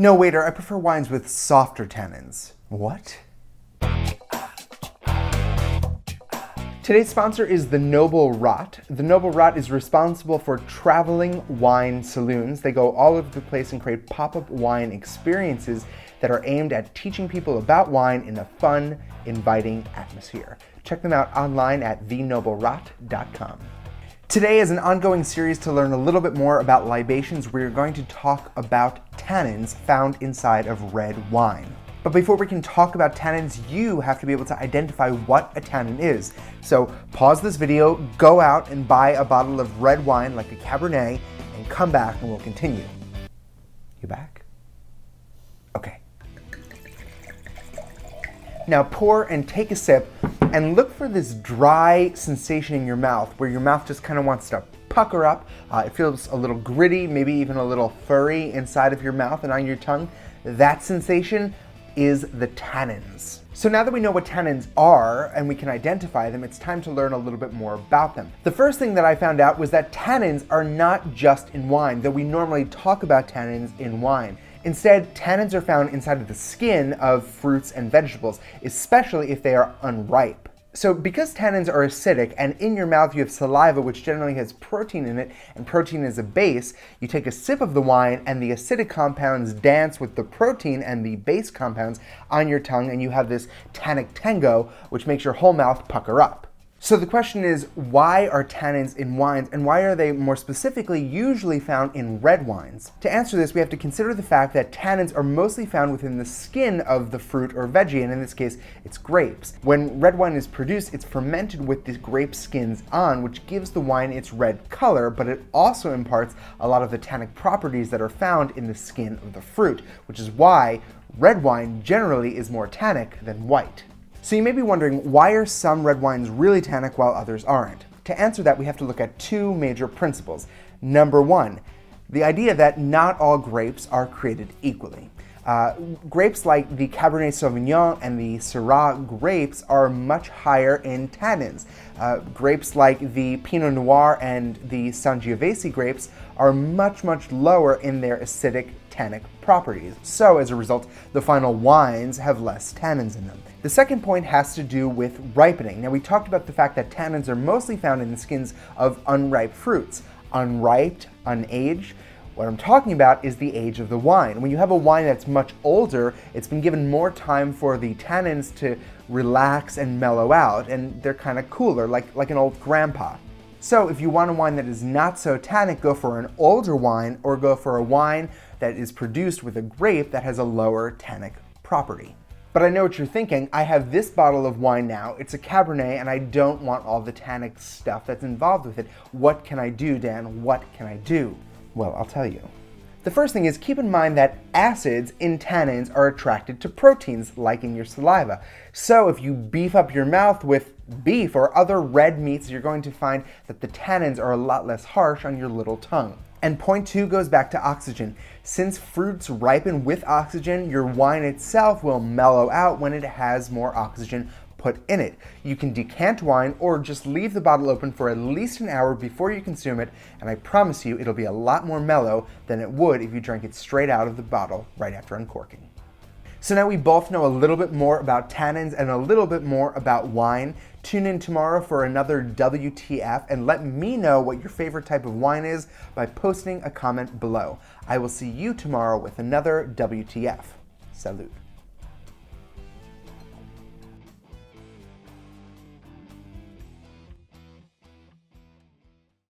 No, waiter, I prefer wines with softer tannins. What? Today's sponsor is the Noble Rot. The Noble Rot is responsible for traveling wine saloons. They go all over the place and create pop-up wine experiences that are aimed at teaching people about wine in a fun, inviting atmosphere. Check them out online at thenoblerot.com. Today is an ongoing series to learn a little bit more about libations. We're going to talk about tannins found inside of red wine. But before we can talk about tannins, you have to be able to identify what a tannin is. So pause this video, go out and buy a bottle of red wine like a Cabernet, and come back and we'll continue. You back? Okay. Now pour and take a sip and look for this dry sensation in your mouth where your mouth just kind of wants to pucker up. It feels a little gritty, maybe even a little furry inside of your mouth and on your tongue. That sensation is the tannins. So now that we know what tannins are and we can identify them, it's time to learn a little bit more about them. The first thing that I found out was that tannins are not just in wine, though we normally talk about tannins in wine. Instead, tannins are found inside of the skin of fruits and vegetables, especially if they are unripe. So because tannins are acidic and in your mouth you have saliva which generally has protein in it, and protein is a base, you take a sip of the wine and the acidic compounds dance with the protein and the base compounds on your tongue, and you have this tannic tango which makes your whole mouth pucker up. So the question is, why are tannins in wines, and why are they more specifically usually found in red wines? To answer this, we have to consider the fact that tannins are mostly found within the skin of the fruit or veggie, and in this case, it's grapes. When red wine is produced, it's fermented with the grape skins on, which gives the wine its red color, but it also imparts a lot of the tannic properties that are found in the skin of the fruit, which is why red wine generally is more tannic than white. So you may be wondering, why are some red wines really tannic while others aren't? To answer that, we have to look at two major principles. Number one, the idea that not all grapes are created equally. Grapes like the Cabernet Sauvignon and the Syrah grapes are much higher in tannins. Grapes like the Pinot Noir and the Sangiovese grapes are much lower in their acidic tannic properties. So as a result, the final wines have less tannins in them. The second point has to do with ripening. Now we talked about the fact that tannins are mostly found in the skins of unripe fruits. Unripe, unaged. What I'm talking about is the age of the wine. When you have a wine that's much older, it's been given more time for the tannins to relax and mellow out, and they're kind of cooler, like an old grandpa. So if you want a wine that is not so tannic, go for an older wine, or go for a wine that is produced with a grape that has a lower tannic property. But I know what you're thinking. I have this bottle of wine now. It's a Cabernet, and I don't want all the tannic stuff that's involved with it. What can I do, Dan? What can I do? Well, I'll tell you. The first thing is, keep in mind that acids in tannins are attracted to proteins, like in your saliva. So if you beef up your mouth with beef or other red meats, you're going to find that the tannins are a lot less harsh on your little tongue. And point two goes back to oxygen. Since fruits ripen with oxygen, your wine itself will mellow out when it has more oxygen put in it. You can decant wine or just leave the bottle open for at least an hour before you consume it, and I promise you it'll be a lot more mellow than it would if you drank it straight out of the bottle right after uncorking. So now we both know a little bit more about tannins and a little bit more about wine. Tune in tomorrow for another WTF, and let me know what your favorite type of wine is by posting a comment below. I will see you tomorrow with another WTF. Salud.